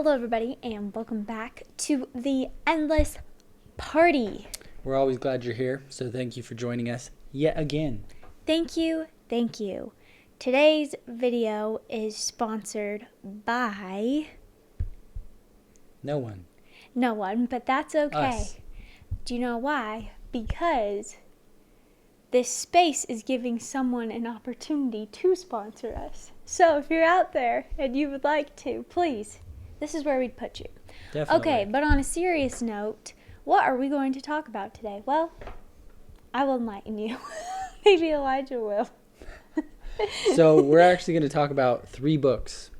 Hello, everybody, and welcome back to the Endless Party. We're always glad you're here, so thank you for joining us yet again. Thank you. Today's video is sponsored by No one. no one, but that's okay. Us. Do you know why? Because this space is giving someone an opportunity to sponsor us. So if you're out there and you would like to, please, this is where we'd put you. Definitely. Okay, but on a serious note, what are we going to talk about today? Well, I will enlighten you. Maybe Elijah will. So we're actually going to talk about three books.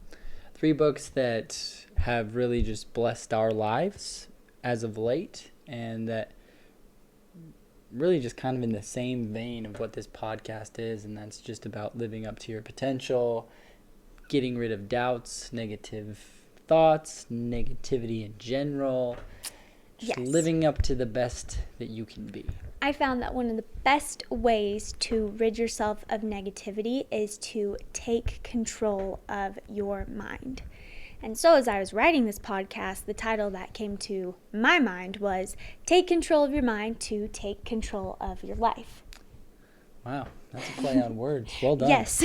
Three books that have really just blessed our lives as of late, and that really just kind of in the same vein of what this podcast is, and that's just about living up to your potential, getting rid of doubts, negative thoughts, negativity in general, just living up to the best that you can be. I found that one of the best ways to rid yourself of negativity is to take control of your mind. And so as I was writing this podcast, the title that came to my mind was Take Control of Your Mind to Take Control of Your Life. Wow, that's a play on words. Well done. Yes.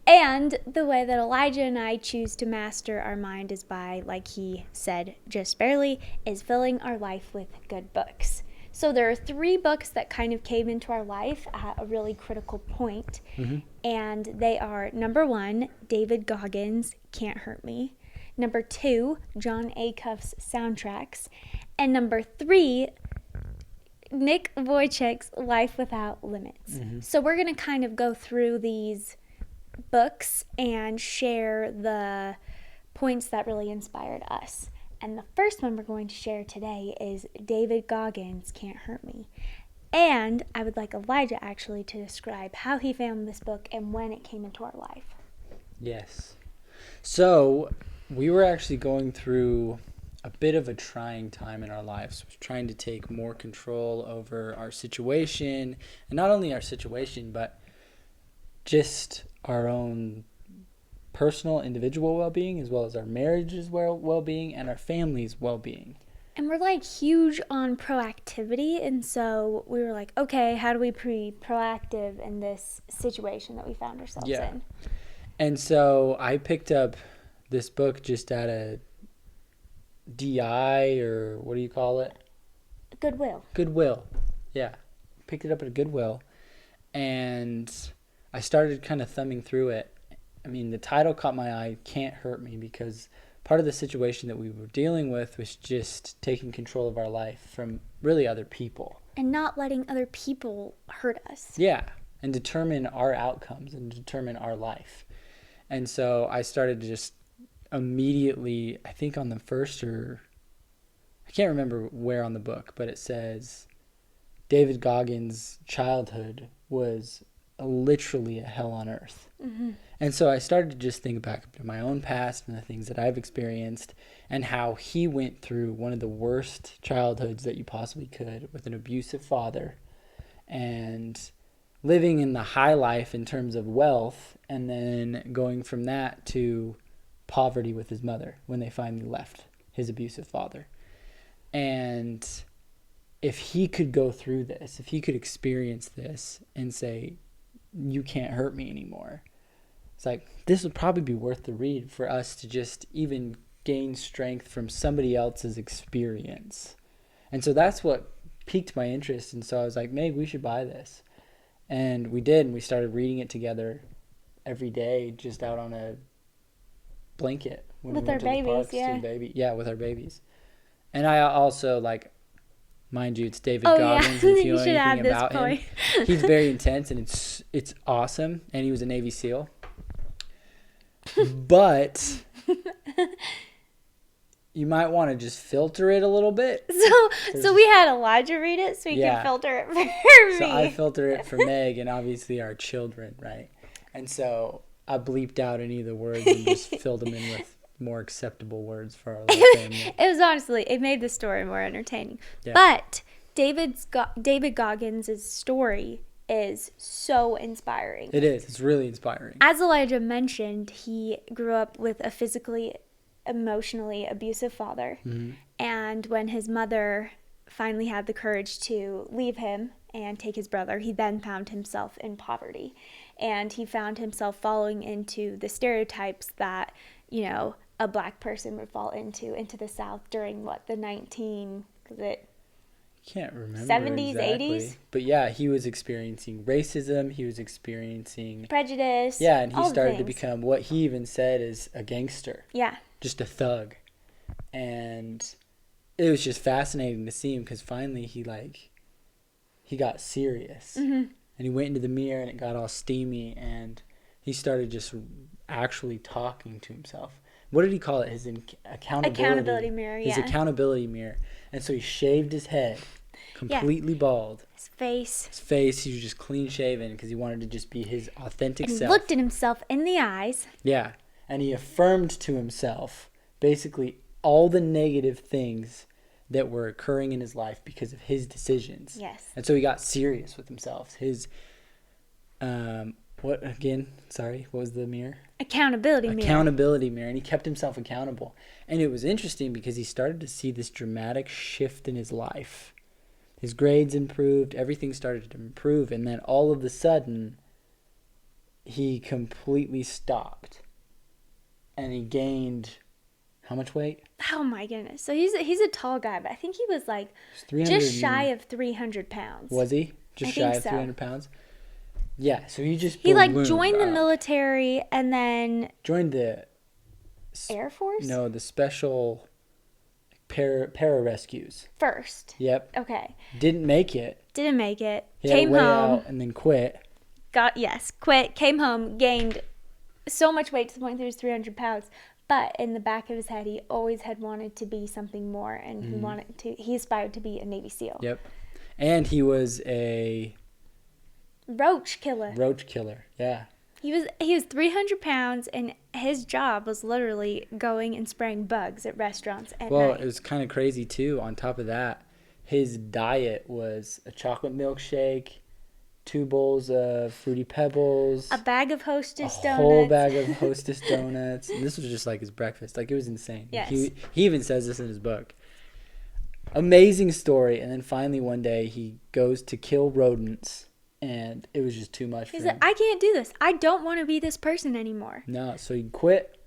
And the way that Elijah and I choose to master our mind is by, like he said just barely, is filling our life with good books. So there are three books that kind of came into our life at a really critical point. Mm-hmm. And they are, number one, David Goggins' Can't Hurt Me. Number two, Jon Acoff's Soundtracks. And number three, Nick Vujicic's Life Without Limits. Mm-hmm. So we're going to kind of go through these books and share the points that really inspired us. And the first one we're going to share today is David Goggins' Can't Hurt Me. And I would like Elijah actually to describe how he found this book and when it came into our life. Yes. So we were actually going through a bit of a trying time in our lives, trying to take more control over our situation, and not only our situation, but just our own personal, individual well-being, as well as our marriage's well-being and our family's well-being. And we're like huge on proactivity, and so we were like, okay, how do we be proactive in this situation that we found ourselves in? And so I picked up this book just at a DI, or what do you call it? Goodwill. Yeah. Picked it up at a Goodwill, and I started kind of thumbing through it. I mean, the title caught my eye, Can't Hurt Me, because part of the situation that we were dealing with was just taking control of our life from really other people. And not letting other people hurt us. Yeah, and determine our outcomes and determine our life. And so I started to just immediately, I think on the first, or I can't remember where on the book, but it says David Goggins' childhood was literally a hell on earth. Mm-hmm. And so I started to just think back to my own past and the things that I've experienced, and how he went through one of the worst childhoods that you possibly could with an abusive father, and living in the high life in terms of wealth, and then going from that to poverty with his mother when they finally left his abusive father. And if he could go through this, if he could experience this and say, you can't hurt me anymore, it's like, this would probably be worth the read for us to just even gain strength from somebody else's experience. And so that's what piqued my interest. And so I was like, Meg, we should buy this. And we did, and we started reading it together every day, just out on a blanket when with we went our to the babies, parks with our babies. And I also, like, mind you, it's David Oh, Goggins. yeah. And if you You know should add anything this about point. him, he's very intense, and it's awesome. And he was a Navy SEAL. But you might want to just filter it a little bit. So we had Elijah read it so he can filter it for me. So I filter it for Meg and obviously our children, right? And so I bleeped out any of the words and just filled them in with more acceptable words for our little family. It was honestly, it made the story more entertaining. Yeah. But David Goggins' story is so inspiring. It is. It's really inspiring. As Elijah mentioned, he grew up with a physically emotionally abusive father. Mm-hmm. And when his mother finally had the courage to leave him and take his brother, he then found himself in poverty. And he found himself falling into the stereotypes that, you know, a black person would fall into the South during the 19, was it Can't remember 70s, exactly. 80s? But yeah, he was experiencing racism. He was experiencing Prejudice. Yeah, and he all the started to things. become what he even said is a gangster, Yeah. just a thug. And it was just fascinating to see him because finally he got serious. Mm-hmm. And he went into the mirror and it got all steamy and he started just actually talking to himself. What did he call it? His accountability mirror, His yeah. accountability mirror. And so he shaved his head, completely bald. His face. His face, he was just clean shaven because he wanted to just be his authentic And he self. looked at himself in the eyes. Yeah. And he affirmed to himself basically all the negative things that were occurring in his life because of his decisions. Yes. And so he got serious with himself. His, what again? Sorry, what was the mirror? Accountability mirror. Accountability mirror. And he kept himself accountable. And it was interesting because he started to see this dramatic shift in his life. His grades improved. Everything started to improve. And then all of a sudden, he completely stopped. And he gained how much weight? Oh my goodness. So he's a tall guy, but I think he was like just shy of 300 pounds. Was he? Just I shy think of so. 300 pounds? Yeah, so he just He ballooned joined the up. military and then Joined the Air Force? No, the special pararescues. First. Yep. Okay. Didn't make it. Didn't make it. He had Came to wait home. out and then quit. Quit, came home, gained so much weight to the point that he was 300 pounds. But in the back of his head, he always had wanted to be something more, and he aspired to be a Navy SEAL. Yep. And he was a Roach killer. Yeah. He was 300 pounds, and his job was literally going and spraying bugs at restaurants at Well, night. it was kind of crazy too. On top of that, his diet was a chocolate milkshake, 2 bowls of Fruity Pebbles, A bag of Hostess a donuts. whole bag of Hostess donuts. And this was just like his breakfast. Like, it was insane. Yes. He even says this in his book. Amazing story. And then finally one day he goes to kill rodents, and it was just too much for He's him. like, I can't do this. I don't want to be this person anymore. No, so he quit.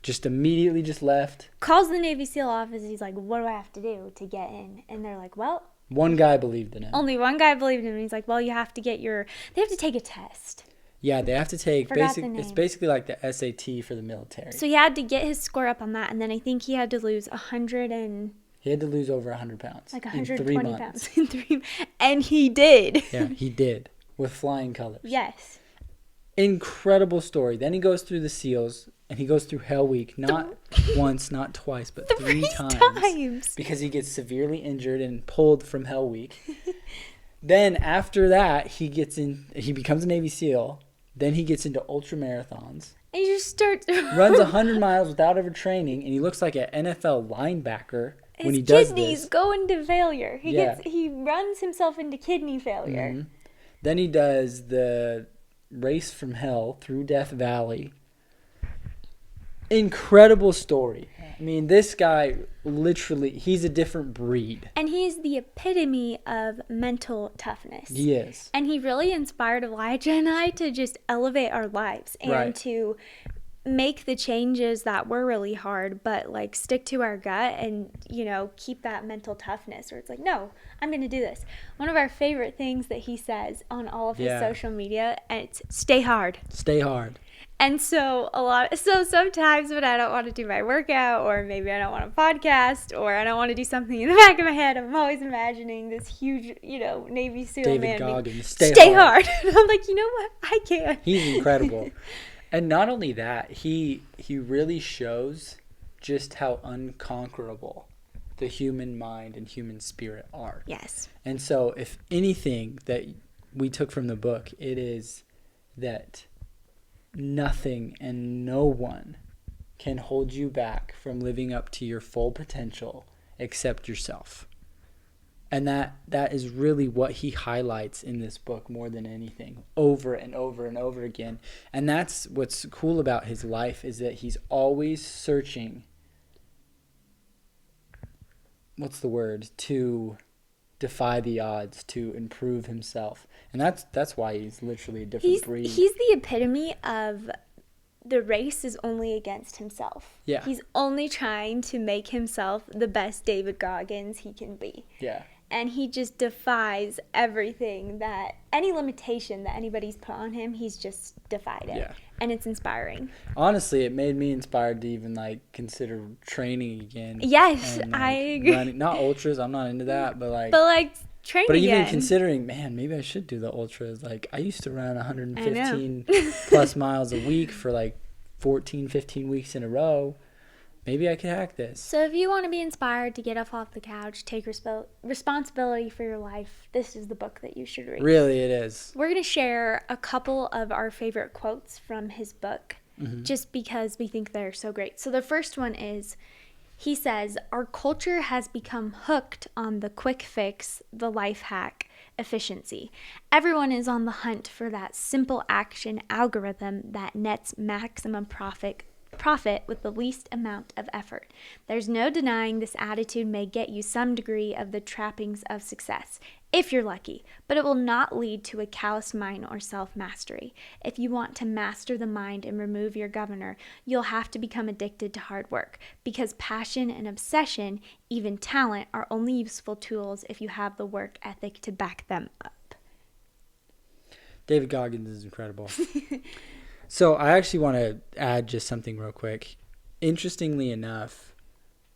Just immediately just left. Calls the Navy SEAL office. He's like, what do I have to do to get in? And they're like, well, One guy believed in him. only one guy believed in him. And he's like, well, you have to get they have to take a test. Yeah, they have to take Forgot the it's name. basically like the SAT for the military. So he had to get his score up on that. And then I think he had to lose 100 and He had to lose over 100 pounds. like in 3 120 months. pounds in 3 and he did. Yeah, he did. With flying colors. Yes. Incredible story. Then he goes through the SEALs, and he goes through Hell Week, not once, not twice, but 3 times. Because he gets severely injured and pulled from Hell Week. Then after that, he becomes a Navy SEAL. Then he gets into ultra marathons. And you just start Runs 100 miles without ever training, and he looks like an NFL linebacker when his he does kidneys this. go into failure. Yeah. He runs himself into kidney failure. Mhm. Then he does the race from hell through Death Valley. Incredible story. I mean, this guy literally, he's a different breed. And he's the epitome of mental toughness. He is. And he really inspired Elijah and I to just elevate our lives and Right. to make the changes that were really hard, but like stick to our gut and, keep that mental toughness where it's like, no, I'm going to do this. One of our favorite things that he says on all of his social media, and it's stay hard. Stay hard. And so sometimes when I don't want to do my workout, or maybe I don't want to podcast, or I don't want to do something in the back of my head, I'm always imagining this huge, Navy SEAL David man. Goggins. Stay hard. And I'm like, you know what? I can. He's incredible. And not only that, he really shows just how unconquerable the human mind and human spirit are. Yes. And so if anything that we took from the book, it is that nothing and no one can hold you back from living up to your full potential except yourself. And that is really what he highlights in this book more than anything, over and over and over again. And that's what's cool about his life, is that he's always searching what's the word, to defy the odds, to improve himself. And that's why he's literally a different breed. He's the epitome of the race is only against himself. Yeah. He's only trying to make himself the best David Goggins he can be. Yeah. And he just defies everything that, any limitation that anybody's put on him, he's just defied it. Yeah. And it's inspiring. Honestly, it made me inspired to even consider training again. Yes, and, I agree. Not ultras, I'm not into that, but training but even again. Considering, man, maybe I should do the ultras. I used to run 115 plus miles a week for 14, 15 weeks in a row. Maybe I could hack this. So if you want to be inspired to get off the couch, take responsibility for your life, this is the book that you should read. Really, it is. We're going to share a couple of our favorite quotes from his book, just because we think they're so great. So the first one is, he says, "Our culture has become hooked on the quick fix, the life hack, efficiency. Everyone is on the hunt for that simple action algorithm that nets maximum profit with the least amount of effort. There's no denying this attitude may get you some degree of the trappings of success, if you're lucky, but it will not lead to a calloused mind or self-mastery. If you want to master the mind and remove your governor, you'll have to become addicted to hard work, because passion and obsession, even talent, are only useful tools if you have the work ethic to back them up." David Goggins is incredible. So I actually want to add just something real quick. Interestingly enough,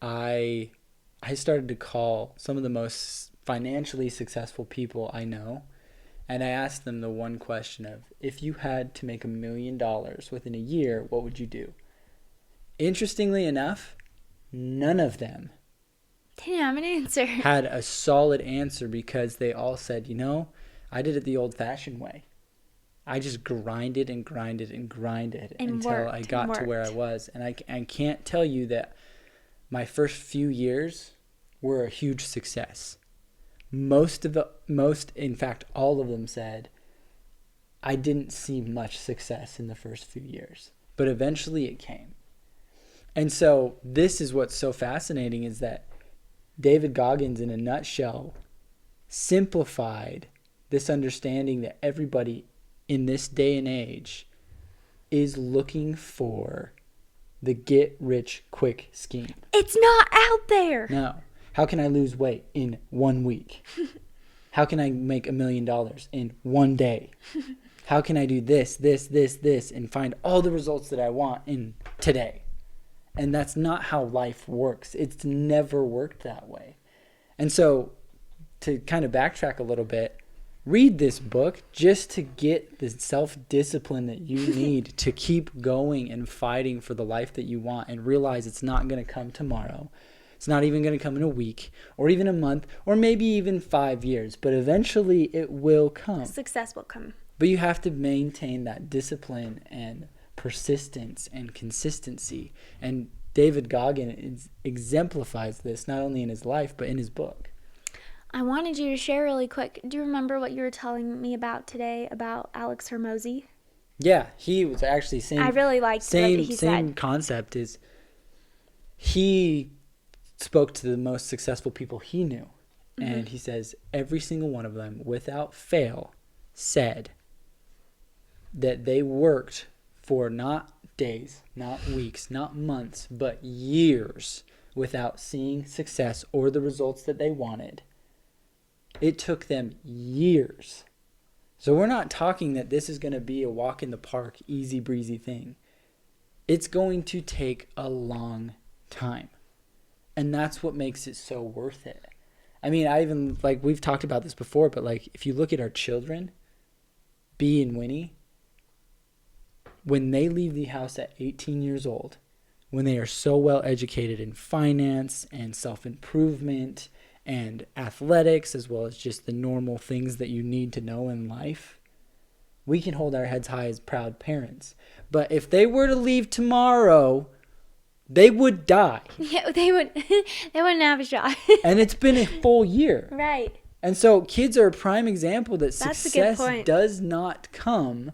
I started to call some of the most financially successful people I know, and I asked them the one question of, if you had to make $1 million within a year, what would you do? Interestingly enough, none of them Didn't have an answer. had a solid answer, because they all said, I did it the old-fashioned way. I just grinded and grinded and grinded until I got to where I was. And I can't tell you that my first few years were a huge success. In fact, all of them said, I didn't see much success in the first few years, but eventually it came. And so this is what's so fascinating, is that David Goggins, in a nutshell, simplified this understanding that everybody in this day and age is looking for the get-rich-quick scheme. It's not out there. No. How can I lose weight in 1 week? How can I make $1 million in 1 day? How can I do this, and find all the results that I want in today? And that's not how life works. It's never worked that way. And so, to kind of backtrack a little bit, read this book just to get the self-discipline that you need to keep going and fighting for the life that you want, and realize it's not going to come tomorrow. It's not even going to come in a week or even a month or maybe even 5 years, but eventually it will come. Success will come. But you have to maintain that discipline and persistence and consistency. And David Goggins exemplifies this not only in his life but in his book. I wanted you to share really quick. Do you remember what you were telling me about today about Alex Hormozy? Yeah, he was actually saying. I really liked what he said. Same concept is, he spoke to the most successful people he knew, and he says every single one of them, without fail, said that they worked for not days, not weeks, not months, but years without seeing success or the results that they wanted. It took them years. So we're not talking that this is going to be a walk in the park, easy breezy thing. It's going to take a long time. And that's what makes it so worth it. I mean, I even, we've talked about this before, but if you look at our children, B and Winnie, when they leave the house at 18 years old, when they are so well educated in finance and self-improvement and athletics, as well as just the normal things that you need to know in life, we can hold our heads high as proud parents. But if they were to leave tomorrow, they would die. Yeah, they wouldn't have a shot. And it's been a full year. Right. And so kids are a prime example that That's a good success point. does not come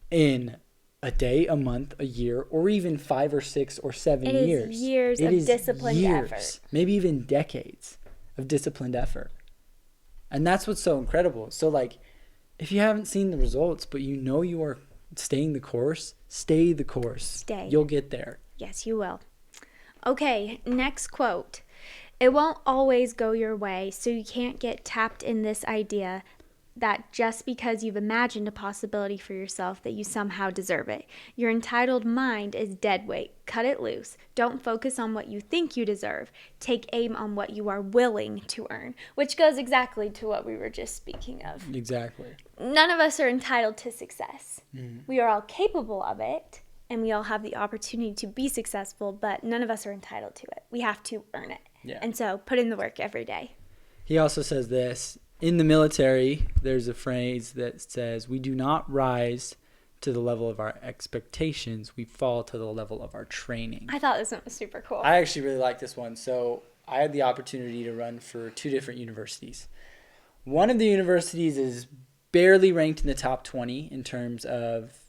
in a day, a month, a year, or even 5 or 6 or 7 years. It is years of disciplined effort. Maybe even decades of disciplined effort. And that's what's so incredible. So like, if you haven't seen the results, but you know you are staying the course, stay the course. Stay. You'll get there. Yes, you will. Okay, next quote. It won't always go your way, so you can't get tapped in this idea that just because you've imagined a possibility for yourself that you somehow deserve it. Your entitled mind is dead weight. Cut it loose. Don't focus on what you think you deserve. Take aim on what you are willing to earn, which goes exactly to what we were just speaking of. Exactly. None of us are entitled to success. We are all capable of it, and we all have the opportunity to be successful, but none of us are entitled to it. We have to earn it. Yeah. And so put in the work every day. He also says this. In the military, there's a phrase that says, we do not rise to the level of our expectations. We fall to the level of our training. I thought this one was super cool. I actually really like this one. So I had the opportunity to run for 2 different universities. One of the universities is barely ranked in the top 20 in terms of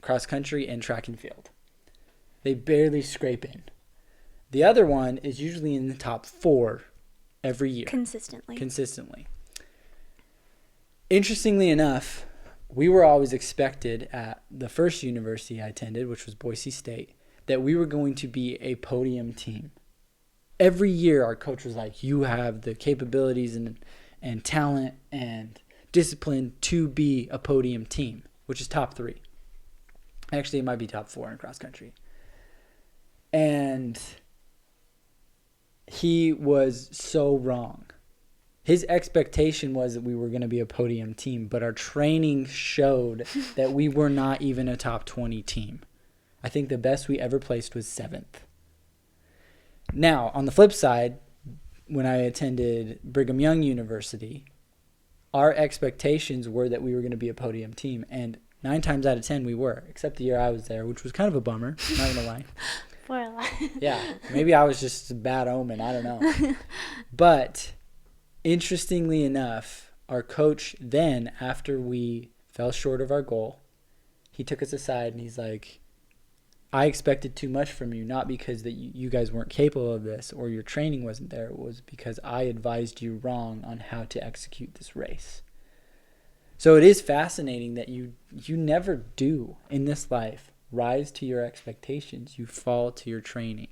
cross country and track and field. They barely scrape in. The other one is usually in the top 4 every year. Consistently. Interestingly enough, we were always expected at the first university I attended, which was Boise State, that we were going to be a podium team. Every year our coach was like, you have the capabilities and talent and discipline to be a podium team, which is top 3. Actually, it might be top 4 in cross country. And he was so wrong. His expectation was that we were going to be a podium team, but our training showed that we were not even a top 20 team. I think the best we ever placed was 7th. Now, on the flip side, when I attended Brigham Young University, our expectations were that we were going to be a podium team, and 9 times out of 10 we were, except the year I was there, which was kind of a bummer, not going to lie. Yeah, maybe I was just a bad omen, I don't know. But interestingly enough, our coach then, after we fell short of our goal, he took us aside and he's like, I expected too much from you, not because that you guys weren't capable of this or your training wasn't there. It was because I advised you wrong on how to execute this race. So it is fascinating that you never do in this life rise to your expectations. You fall to your training.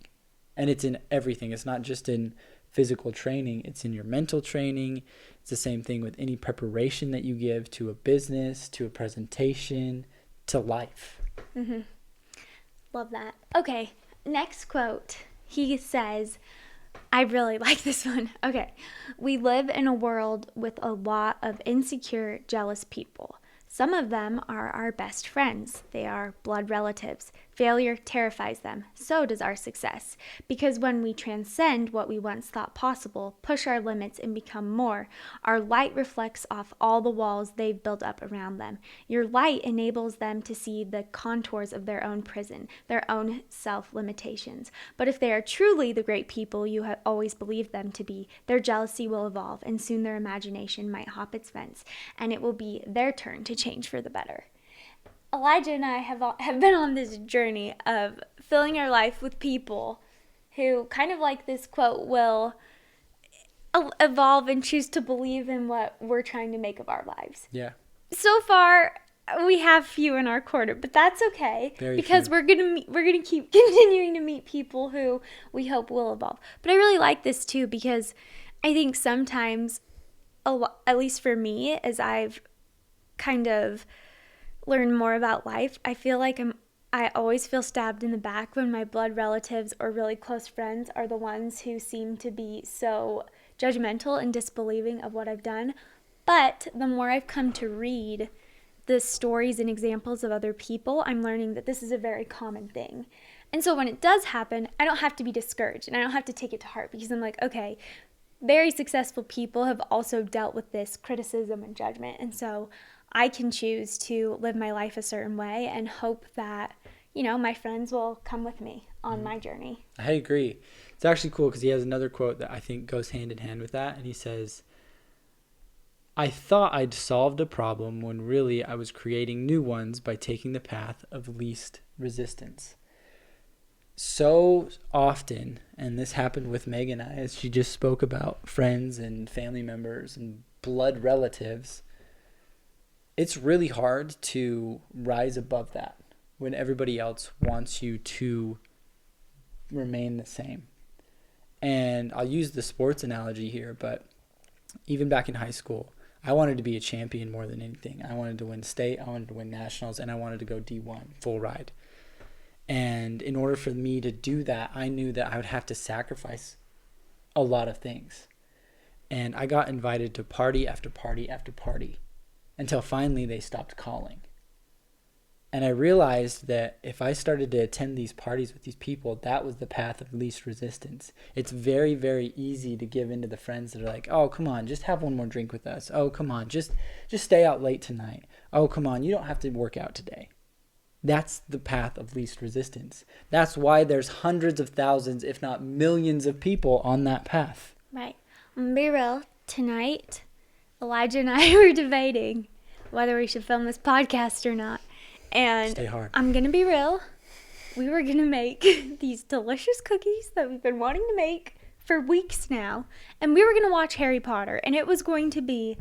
And it's in everything. It's not just in physical training. It's in your mental training. It's the same thing with any preparation that you give to a business, to a presentation, to life. Mm-hmm. Love that. Okay, next quote. He says, I really like this one. Okay. We live in a world with a lot of insecure, jealous people. Some of them are our best friends. They are blood relatives. Failure terrifies them. So does our success. Because when we transcend what we once thought possible, push our limits and become more, our light reflects off all the walls they've built up around them. Your light enables them to see the contours of their own prison, their own self-limitations. But if they are truly the great people you have always believed them to be, their jealousy will evolve, and soon their imagination might hop its fence, and it will be their turn to change for the better. Elijah and I have been on this journey of filling our life with people who, kind of like this quote, will evolve and choose to believe in what we're trying to make of our lives. Yeah. So far, we have few in our corner, but that's okay. Because we're gonna keep continuing to meet people who we hope will evolve. But I really like this too, because I think sometimes, at least for me, as I've kind of learn more about life, I feel like I always feel stabbed in the back when my blood relatives or really close friends are the ones who seem to be so judgmental and disbelieving of what I've done. But the more I've come to read the stories and examples of other people, I'm learning that this is a very common thing. And so when it does happen, I don't have to be discouraged and I don't have to take it to heart, because I'm like, okay, very successful people have also dealt with this criticism and judgment. And so I can choose to live my life a certain way and hope that, my friends will come with me on my journey. I agree. It's actually cool because he has another quote that I think goes hand in hand with that. And he says, I thought I'd solved a problem when really I was creating new ones by taking the path of least resistance. So often, and this happened with Meg and I, as she just spoke about friends and family members and blood relatives, it's really hard to rise above that when everybody else wants you to remain the same. And I'll use the sports analogy here, but even back in high school, I wanted to be a champion more than anything. I wanted to win state, I wanted to win nationals, and I wanted to go D1 full ride. And in order for me to do that, I knew that I would have to sacrifice a lot of things. And I got invited to party after party after party until finally they stopped calling. And I realized that if I started to attend these parties with these people, that was the path of least resistance. It's very, very easy to give in to the friends that are like, oh, come on, just have one more drink with us. Oh, come on, just stay out late tonight. Oh, come on, you don't have to work out today. That's the path of least resistance. That's why there's hundreds of thousands, if not millions of people on that path. Right. I'm gonna be real. Tonight, Elijah and I were debating whether we should film this podcast or not. And Stay hard. I'm going to be real. We were going to make these delicious cookies that we've been wanting to make for weeks now. And we were going to watch Harry Potter. And it was going to be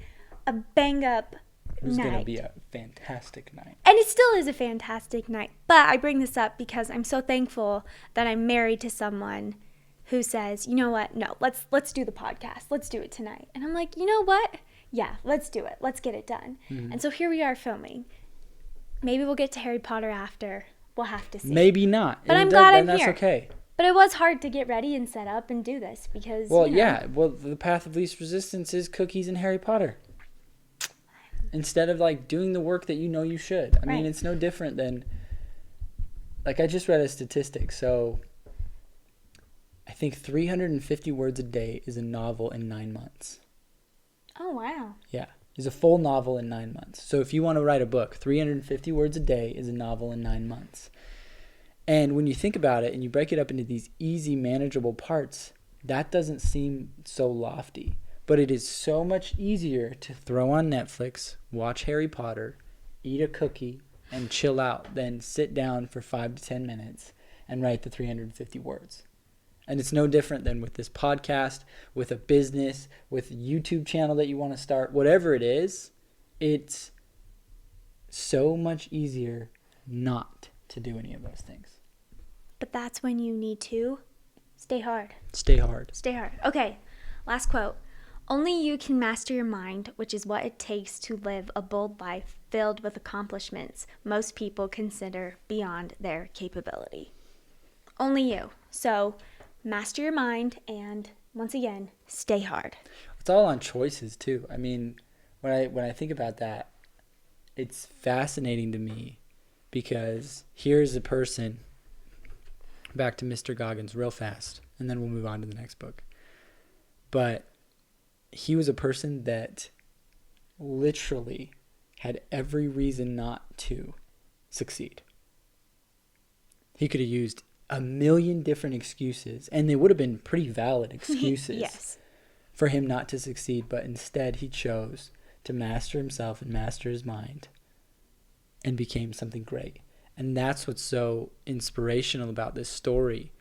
a bang-up night. It was going to be a fantastic night. And it still is a fantastic night. But I bring this up because I'm so thankful that I'm married to someone who says, you know what? No, let's do the podcast. Let's do it tonight. And I'm like, you know what? Yeah, let's do it. Let's get it done. Mm-hmm. And so here we are filming. Maybe we'll get to Harry Potter after. We'll have to see. Maybe not. But I'm glad I'm here. That's okay. But it was hard to get ready and set up and do this because, Well, yeah. Well, the path of least resistance is cookies and Harry Potter. Instead of, like, doing the work that you know you should. I mean, it's no different than... Like, I just read a statistic. So, I think 350 words a day is a novel in 9 months. Oh, wow. Yeah. Is a full novel in 9 months. So if you want to write a book, 350 words a day is a novel in 9 months. And when you think about it and you break it up into these easy, manageable parts, that doesn't seem so lofty. But it is so much easier to throw on Netflix, watch Harry Potter, eat a cookie, and chill out than sit down for 5 to 10 minutes and write the 350 words. And it's no different than with this podcast, with a business, with a YouTube channel that you want to start, whatever it is, it's so much easier not to do any of those things. But that's when you need to stay hard. Stay hard. Stay hard. Okay, last quote. Only you can master your mind, which is what it takes to live a bold life filled with accomplishments most people consider beyond their capability. Only you. So... master your mind, and once again, stay hard. It's all on choices too. I mean, when I think about that, it's fascinating to me because here's a person, back to Mr. Goggins real fast, and then we'll move on to the next book. But he was a person that literally had every reason not to succeed. He could have used a million different excuses, and they would have been pretty valid excuses yes. for him not to succeed, but instead he chose to master himself and master his mind and became something great. And that's what's so inspirational about this story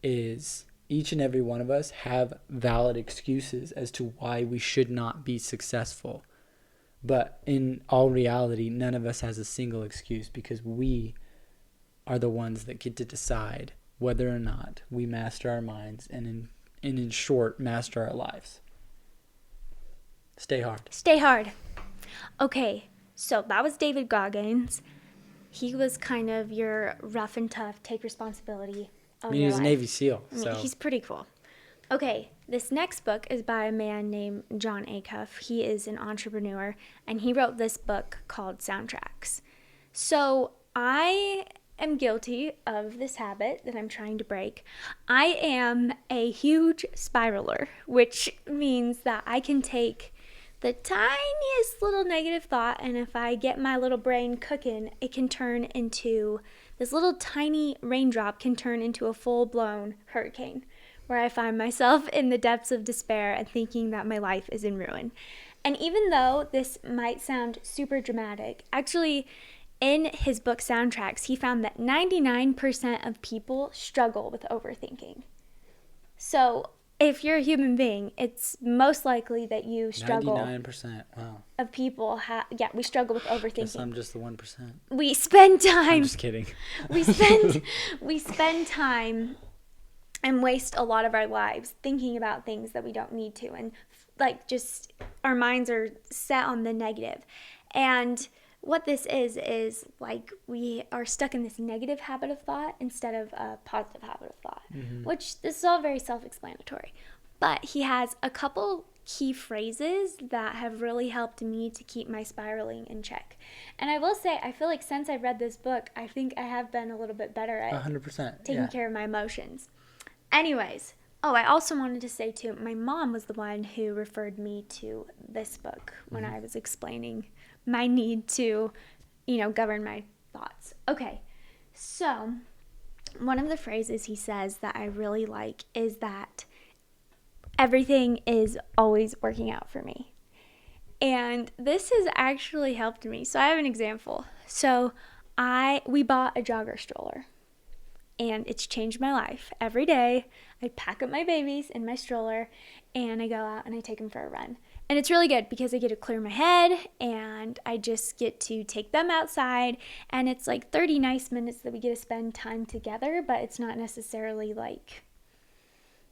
is each and every one of us have valid excuses as to why we should not be successful. But in all reality, none of us has a single excuse because we are the ones that get to decide whether or not we master our minds and in short, master our lives. Stay hard. Stay hard. Okay, so that was David Goggins. He was kind of your rough and tough, take responsibility of he your was life. a Navy SEAL. So. He's pretty cool. Okay, this next book is by a man named Jon Acoff. He is an entrepreneur, and he wrote this book called Soundtracks. So I am guilty of this habit that I'm trying to break. I am a huge spiraler, which means that I can take the tiniest little negative thought, and if I get my little brain cooking, it can turn into, this little tiny raindrop can turn into a full-blown hurricane, where I find myself in the depths of despair and thinking that my life is in ruin. And even though this might sound super dramatic, actually, in his book Soundtracks, he found that 99% of people struggle with overthinking. So if you're a human being, it's most likely that you struggle. 99%. Wow. Of people, we struggle with overthinking. Guess I'm just the 1%. We spend time. I'm just kidding. we spend time and waste a lot of our lives thinking about things that we don't need to, and like just our minds are set on the negative. And what this is like we are stuck in this negative habit of thought instead of a positive habit of thought, which this is all very self-explanatory. But he has a couple key phrases that have really helped me to keep my spiraling in check. And I will say, I feel like since I read this book, I think I have been a little bit better at 100%, taking care of my emotions. Anyways, I also wanted to say too, my mom was the one who referred me to this book when I was explaining my need to, govern my thoughts. Okay, so one of the phrases he says that I really like is that everything is always working out for me. And this has actually helped me. So I have an example. So we bought a jogger stroller. And it's changed my life. Every day, I pack up my babies in my stroller, and I go out and I take them for a run. And it's really good because I get to clear my head, and I just get to take them outside. And it's like 30 nice minutes that we get to spend time together, but it's not necessarily like,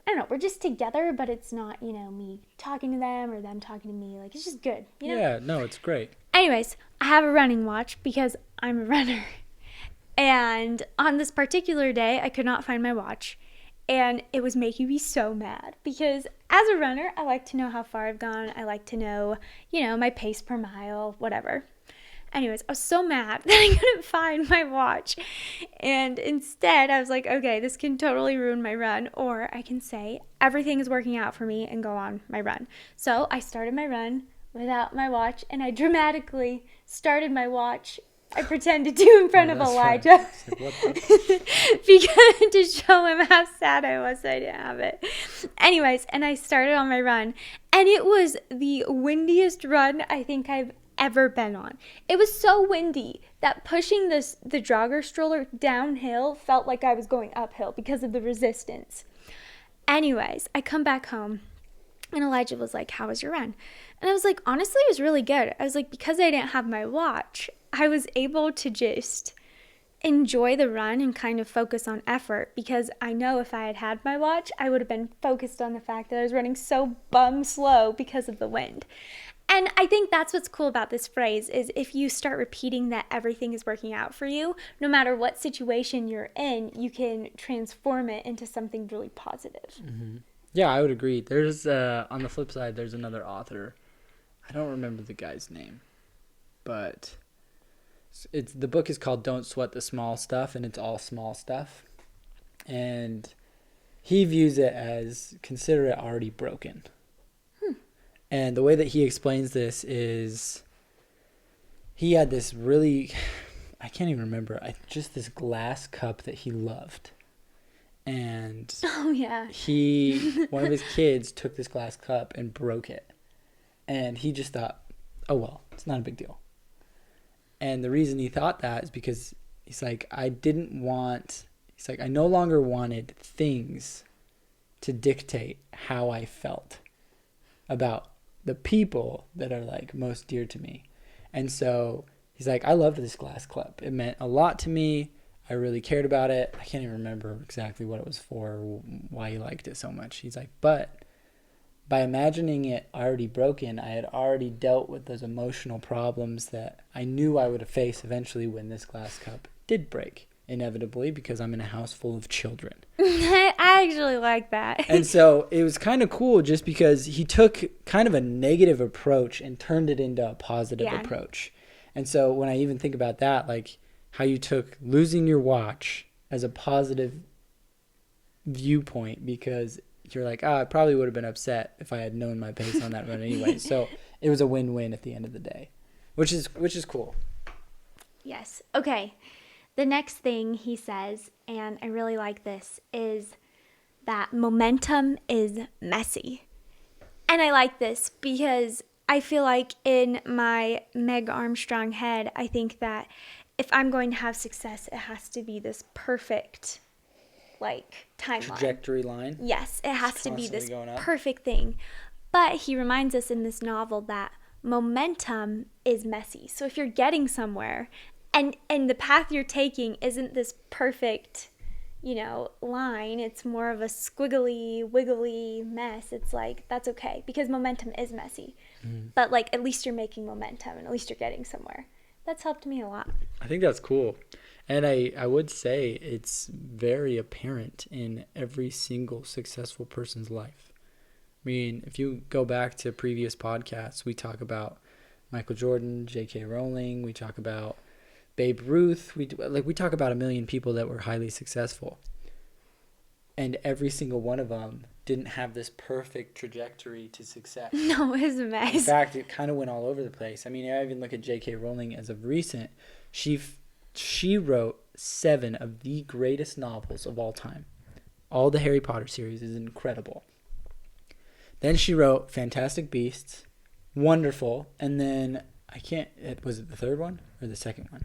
I don't know, we're just together, but it's not, me talking to them or them talking to me. Like, it's just good, Yeah, no, it's great. Anyways, I have a running watch because I'm a runner. And on this particular day, I could not find my watch. And it was making me so mad because as a runner, I like to know how far I've gone. I like to know, my pace per mile, whatever. Anyways, I was so mad that I couldn't find my watch. And instead, I was like, okay, this can totally ruin my run. Or I can say everything is working out for me and go on my run. So I started my run without my watch, and I dramatically started my watch. I pretended to in front of Elijah because to show him how sad I was that I didn't have it. Anyways, and I started on my run, and it was the windiest run I think I've ever been on. It was so windy that pushing the jogger stroller downhill felt like I was going uphill because of the resistance. Anyways, I come back home, and Elijah was like, how was your run? And I was like, honestly, it was really good. I was like, because I didn't have my watch, I was able to just enjoy the run and kind of focus on effort, because I know if I had had my watch, I would have been focused on the fact that I was running so bum slow because of the wind. And I think that's what's cool about this phrase is if you start repeating that everything is working out for you, no matter what situation you're in, you can transform it into something really positive. Mm-hmm. Yeah, I would agree. There's, on the flip side, there's another author. I don't remember the guy's name, but the book is called Don't Sweat the Small Stuff, and it's all small stuff. And he views it as consider it already broken. And the way that he explains this is he had this really, I can't even remember, just this glass cup that he loved. And one of his kids took this glass cup and broke it. And he just thought, oh, well, it's not a big deal. And the reason he thought that is because he's like, I no longer wanted things to dictate how I felt about the people that are like most dear to me. And so he's like, I loved this glass cup. It meant a lot to me. I really cared about it. I can't even remember exactly what it was for, or why he liked it so much. He's like, but by imagining it already broken, I had already dealt with those emotional problems that I knew I would face eventually when this glass cup did break, inevitably, because I'm in a house full of children. I actually like that. And so it was kind of cool just because he took kind of a negative approach and turned it into a positive approach. And so when I even think about that, like how you took losing your watch as a positive viewpoint, because you're like, I probably would have been upset if I had known my pace on that run anyway. So it was a win-win at the end of the day, which is cool. Yes. Okay. The next thing he says, and I really like this, is that momentum is messy. And I like this because I feel like in my Meg Armstrong head, I think that if I'm going to have success, it has to be this perfect, like, timeline. Trajectory line. Yes, it has Just to be this constantly going up. perfect thing. But he reminds us in this novel that momentum is messy. So if you're getting somewhere and the path you're taking isn't this perfect, line, it's more of a squiggly, wiggly mess. It's like, that's okay because momentum is messy. But like, at least you're making momentum and at least you're getting somewhere. That's helped me a lot. I think that's cool. And I would say it's very apparent in every single successful person's life. I mean, if you go back to previous podcasts, we talk about Michael Jordan, J.K. Rowling, we talk about Babe Ruth, we talk about a million people that were highly successful. And every single one of them didn't have this perfect trajectory to success. No, it was a mess. In fact, it kind of went all over the place. I mean, I even look at J.K. Rowling as of recent. She wrote 7 of the greatest novels of all time. All the Harry Potter series is incredible. Then she wrote Fantastic Beasts, wonderful, and then was it the third one or the second one?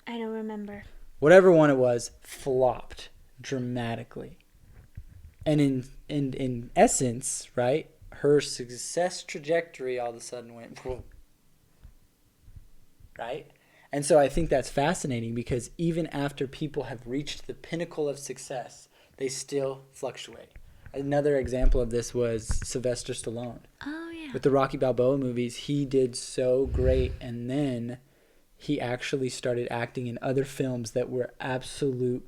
I don't remember. Whatever one it was, flopped dramatically. And in essence, right, her success trajectory all of a sudden went, whoa, right? And so I think that's fascinating because even after people have reached the pinnacle of success, they still fluctuate. Another example of this was Sylvester Stallone. Oh, yeah. With the Rocky Balboa movies, he did so great, and then he actually started acting in other films that were absolute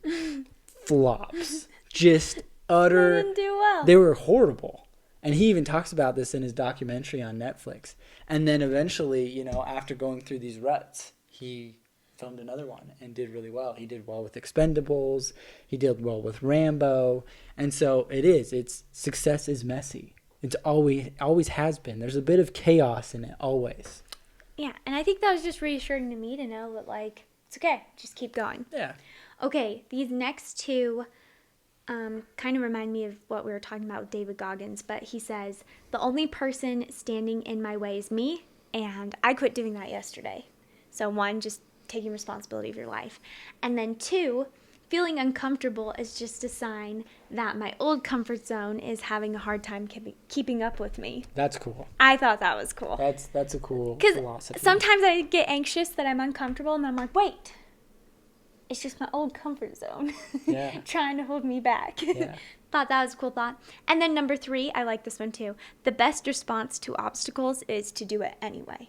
flops. Just utter. They didn't do well. They were horrible. And he even talks about this in his documentary on Netflix. And then eventually, after going through these ruts, he filmed another one and did really well. He did well with Expendables. He did well with Rambo. And so it's success is messy. It's always has been. There's a bit of chaos in it always. Yeah, and I think that was just reassuring to me to know that, like, it's okay. Just keep going. Yeah. Okay, these next two kind of remind me of what we were talking about with David Goggins, but he says, the only person standing in my way is me, and I quit doing that yesterday. So 1, just taking responsibility of your life. And then 2, feeling uncomfortable is just a sign that my old comfort zone is having a hard time keeping up with me. That's cool. I thought that was cool. That's a cool philosophy. philosophy. Sometimes I get anxious that I'm uncomfortable, and I'm like, wait, it's just my old comfort zone trying to hold me back. Yeah. Thought that was a cool thought. And then number 3, I like this one too. The best response to obstacles is to do it anyway.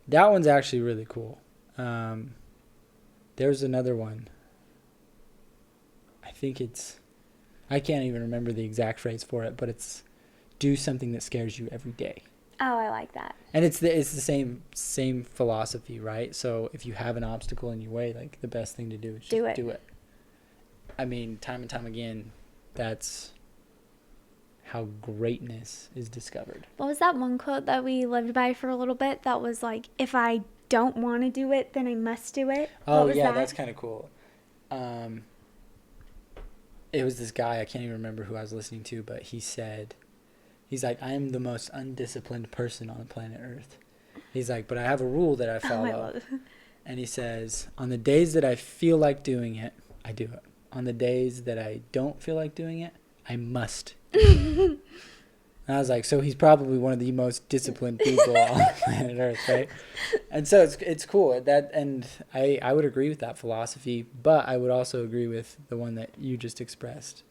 That one's actually really cool. There's another one. I can't even remember the exact phrase for it, but it's do something that scares you every day. Oh, I like that. And it's the same philosophy, right? So if you have an obstacle in your way, like, the best thing to do is just do it. I mean, time and time again, that's how greatness is discovered. What was that one quote that we lived by for a little bit that was like, if I don't want to do it, then I must do it? Oh, yeah, that's kind of cool. It was this guy, I can't even remember who I was listening to, but he's like, I am the most undisciplined person on planet Earth. He's like, but I have a rule that I follow. I love it. And he says, on the days that I feel like doing it, I do it. On the days that I don't feel like doing it, I must do it. And I was like, so he's probably one of the most disciplined people on planet Earth, right? And so it's cool. And I would agree with that philosophy, but I would also agree with the one that you just expressed.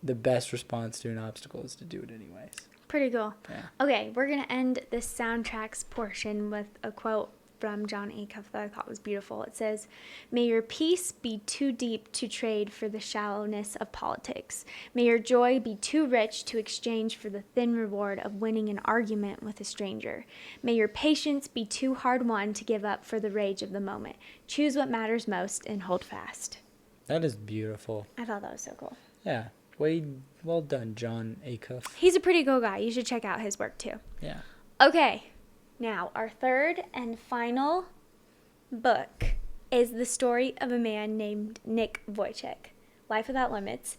The best response to an obstacle is to do it anyways. Pretty cool. Yeah. Okay, we're going to end this soundtracks portion with a quote from Jon Acoff that I thought was beautiful. It says, "May your peace be too deep to trade for the shallowness of politics. May your joy be too rich to exchange for the thin reward of winning an argument with a stranger. May your patience be too hard won to give up for the rage of the moment. Choose what matters most and hold fast." That is beautiful. I thought that was so cool. Yeah. Well done, Jon Acoff. He's a pretty cool guy. You should check out his work too. Yeah. Okay. Now, our third and final book is the story of a man named Nick Vujicic, Life Without Limits.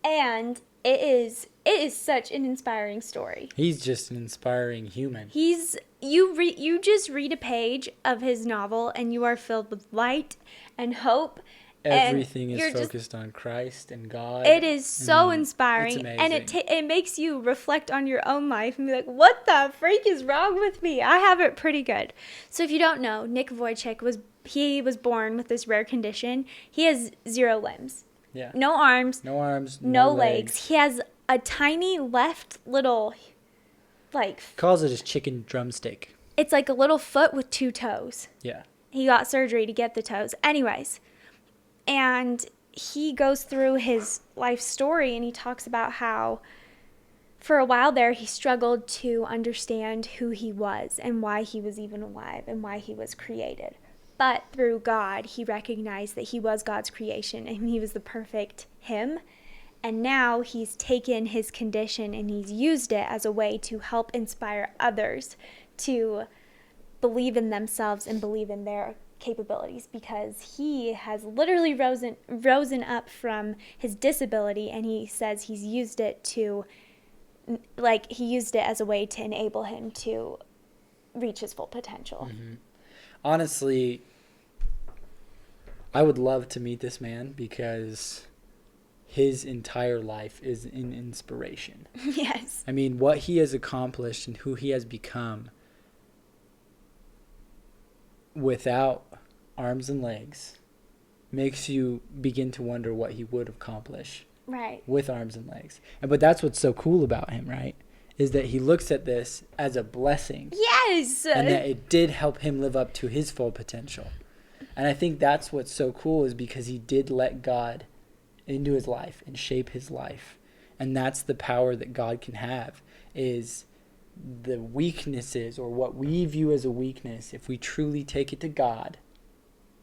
And it is such an inspiring story. He's just an inspiring human. You just read a page of his novel and you are filled with light and hope. Everything is focused on Christ and God. It is so inspiring, and it makes you reflect on your own life and be like, what the freak is wrong with me? I have it pretty good. So if you don't know, Nick Vujicic was born with this rare condition. He has 0 limbs. Yeah. No arms, no legs. He has a tiny left little, calls it his chicken drumstick. It's like a little foot with 2 toes. Yeah. He got surgery to get the toes. Anyways, and he goes through his life story and he talks about how for a while there he struggled to understand who he was and why he was even alive and why he was created. But through God, he recognized that he was God's creation and he was the perfect him. And now he's taken his condition and he's used it as a way to help inspire others to believe in themselves and believe in their capabilities, because he has literally risen up from his disability, and he says he's used it as a way to enable him to reach his full potential. Mm-hmm. Honestly, I would love to meet this man because his entire life is an inspiration. Yes. I mean, what he has accomplished and who he has become without arms and legs makes you begin to wonder what he would accomplish with arms and legs. But that's what's so cool about him, right? Is that he looks at this as a blessing. Yes. And that it did help him live up to his full potential. And I think that's what's so cool, is because he did let God into his life and shape his life. And that's the power that God can have, is the weaknesses, or what we view as a weakness, if we truly take it to God,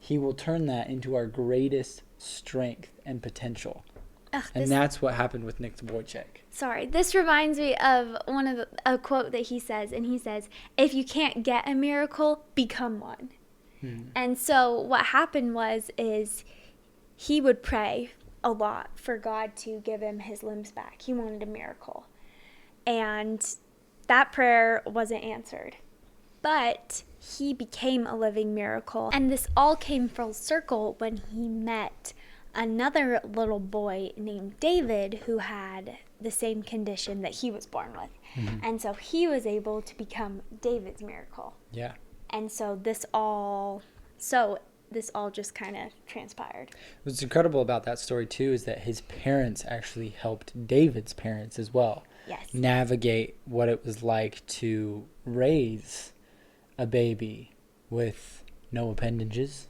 he will turn that into our greatest strength and potential. And that's what happened with Nick Vujicic. Sorry, this reminds me of a quote that he says, and he says, if you can't get a miracle, become one. And so what happened is he would pray a lot for God to give him his limbs back. He wanted a miracle. And that prayer wasn't answered. But he became a living miracle. And this all came full circle when he met another little boy named David who had the same condition that he was born with. Mm-hmm. And so he was able to become David's miracle. Yeah. And so this all just kind of transpired. What's incredible about that story too is that his parents actually helped David's parents as well. Yes. Navigate what it was like to raise a baby with no appendages.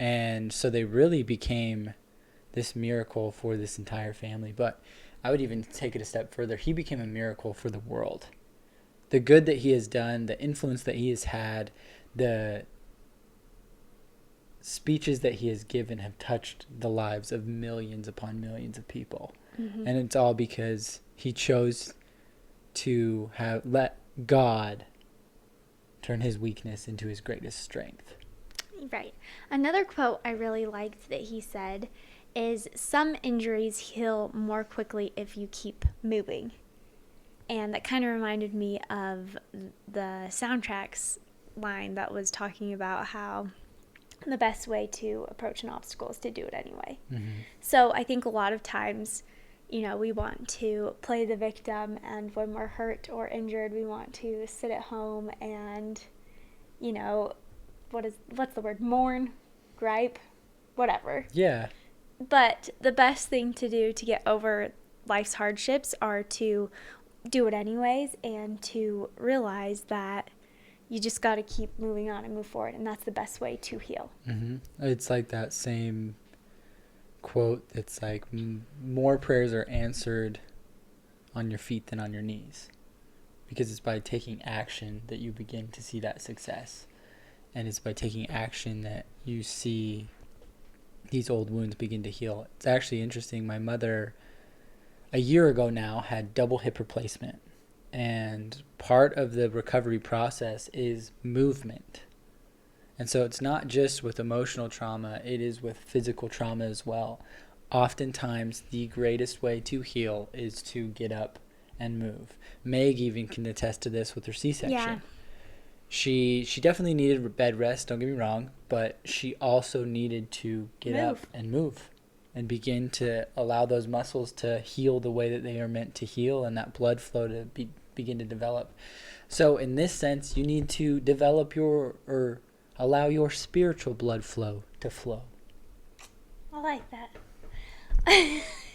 And so they really became this miracle for this entire family. But I would even take it a step further. He became a miracle for the world. The good that he has done, the influence that he has had, the speeches that he has given have touched the lives of millions upon millions of people. Mm-hmm. And it's all because he chose to let God turn his weakness into his greatest strength. Right. Another quote I really liked that he said is, some injuries heal more quickly if you keep moving. And that kind of reminded me of the soundtracks line that was talking about how the best way to approach an obstacle is to do it anyway. Mm-hmm. So I think a lot of times, we want to play the victim, and when we're hurt or injured, we want to sit at home and, what's the word? Mourn, gripe, whatever. Yeah. But the best thing to do to get over life's hardships are to do it anyways, and to realize that you just got to keep moving on and move forward, and that's the best way to heal. Mm-hmm. It's like that same quote. It's like more prayers are answered on your feet than on your knees, because it's by taking action that you begin to see that success, and it's by taking action that you see these old wounds begin to heal. It's actually interesting. My mother, a year ago now, had double hip replacement, and part of the recovery process is movement. And so it's not just with emotional trauma, it is with physical trauma as well. oftentimes the greatest way to heal is to get up and move. Meg even can attest to this with her C-section. Yeah. She definitely needed bed rest, don't get me wrong, but she also needed to get up and move and begin to allow those muscles to heal the way that they are meant to heal, and that blood flow to begin to develop. So in this sense, you need to develop or allow your spiritual blood flow to flow. I like that.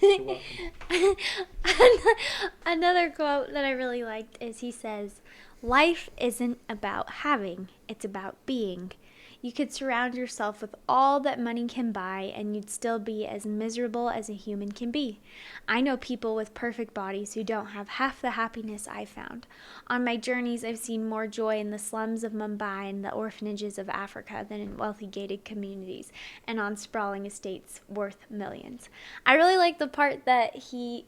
You're welcome. Another quote that I really liked is he says, "Life isn't about having, it's about being. You could surround yourself with all that money can buy and you'd still be as miserable as a human can be. I know people with perfect bodies who don't have half the happiness I found. On my journeys, I've seen more joy in the slums of Mumbai and the orphanages of Africa than in wealthy gated communities and on sprawling estates worth millions." I really like the part that he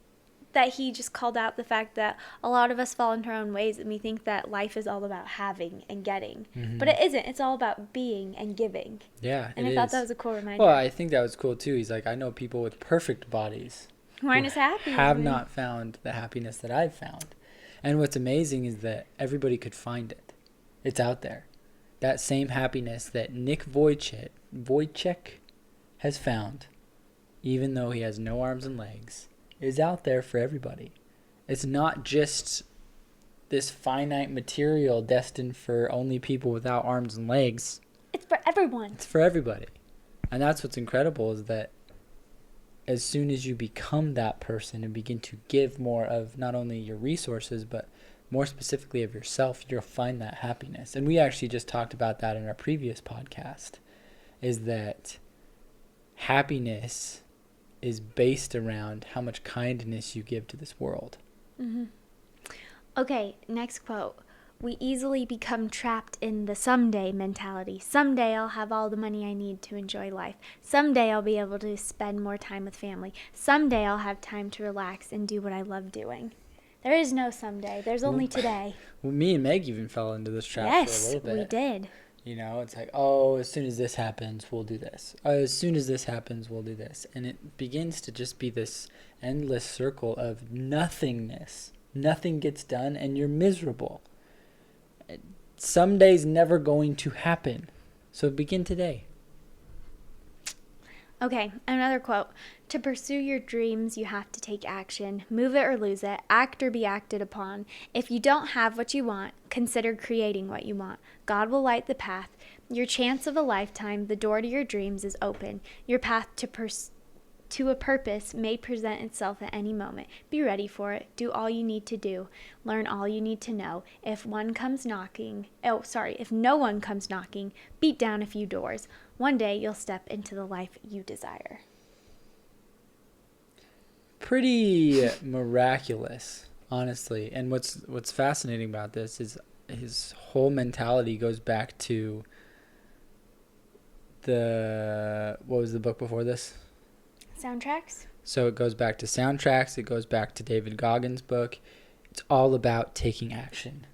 just called out the fact that a lot of us fall into our own ways and we think that life is all about having and getting. Mm-hmm. But it isn't. It's all about being and giving. Yeah, and I thought that was a cool reminder. Well, I think that was cool too. He's like, I know people with perfect bodies who aren't as happy. Have not found the happiness that I've found. And what's amazing is that everybody could find it. It's out there. That same happiness that Nick Vujicic has found, even though he has no arms and legs, is out there for everybody. It's not just this finite material destined for only people without arms and legs. It's for everyone. It's for everybody. And that's what's incredible, is that as soon as you become that person and begin to give more of not only your resources, but more specifically of yourself, you'll find that happiness. And we actually just talked about that in our previous podcast, is that happiness is based around how much kindness you give to this world. Mm-hmm. Okay, next quote. "We easily become trapped in the someday mentality. Someday I'll have all the money I need to enjoy life. Someday I'll be able to spend more time with family. Someday I'll have time to relax and do what I love doing." There is no someday. There's only today. Well, me and Meg even fell into this trap for a little bit. Yes, we did. You know, it's like, oh, as soon as this happens, we'll do this. As soon as this happens, we'll do this. And it begins to just be this endless circle of nothingness. Nothing gets done, and you're miserable. Someday's never going to happen. So begin today. Okay, another quote. "To pursue your dreams, you have to take action. Move it or lose it. Act or be acted upon. If you don't have what you want, consider creating what you want. God will light the path. Your chance of a lifetime, the door to your dreams is open. Your path to a purpose may present itself at any moment. Be ready for it. Do all you need to do. Learn all you need to know. If no one comes knocking, beat down a few doors. One day you'll step into the life you desire." Pretty miraculous, honestly. And what's fascinating about this is his whole mentality goes back to what was the book before this? Soundtracks? So it goes back to Soundtracks. It goes back to David Goggins' book. It's all about taking action.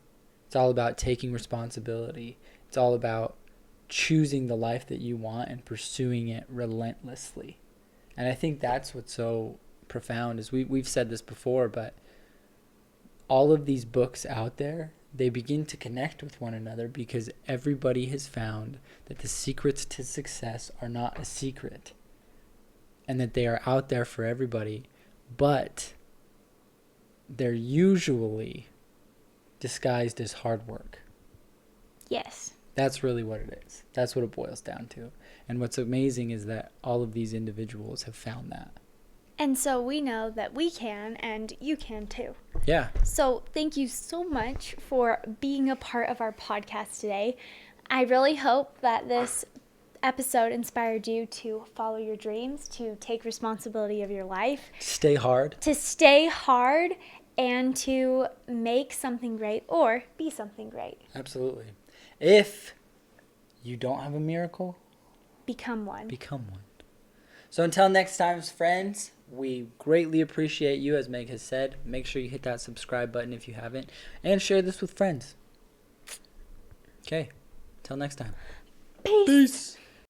It's all about taking responsibility. It's all about choosing the life that you want and pursuing it relentlessly. And I think that's what's so profound, is we've said this before, but all of these books out there, they begin to connect with one another because everybody has found that the secrets to success are not a secret and that they are out there for everybody, but they're usually disguised as hard work. Yes. That's really what it is. That's what it boils down to. And what's amazing is that all of these individuals have found that. And so we know that we can, and you can too. Yeah. So thank you so much for being a part of our podcast today. I really hope that this episode inspired you to follow your dreams, to take responsibility of your life. Stay hard. To stay hard and to make something great or be something great. Absolutely. If you don't have a miracle, become one. Become one. So until next time, friends, we greatly appreciate you, as Meg has said. Make sure you hit that subscribe button if you haven't, and share this with friends. Okay. Until next time. Peace. Peace.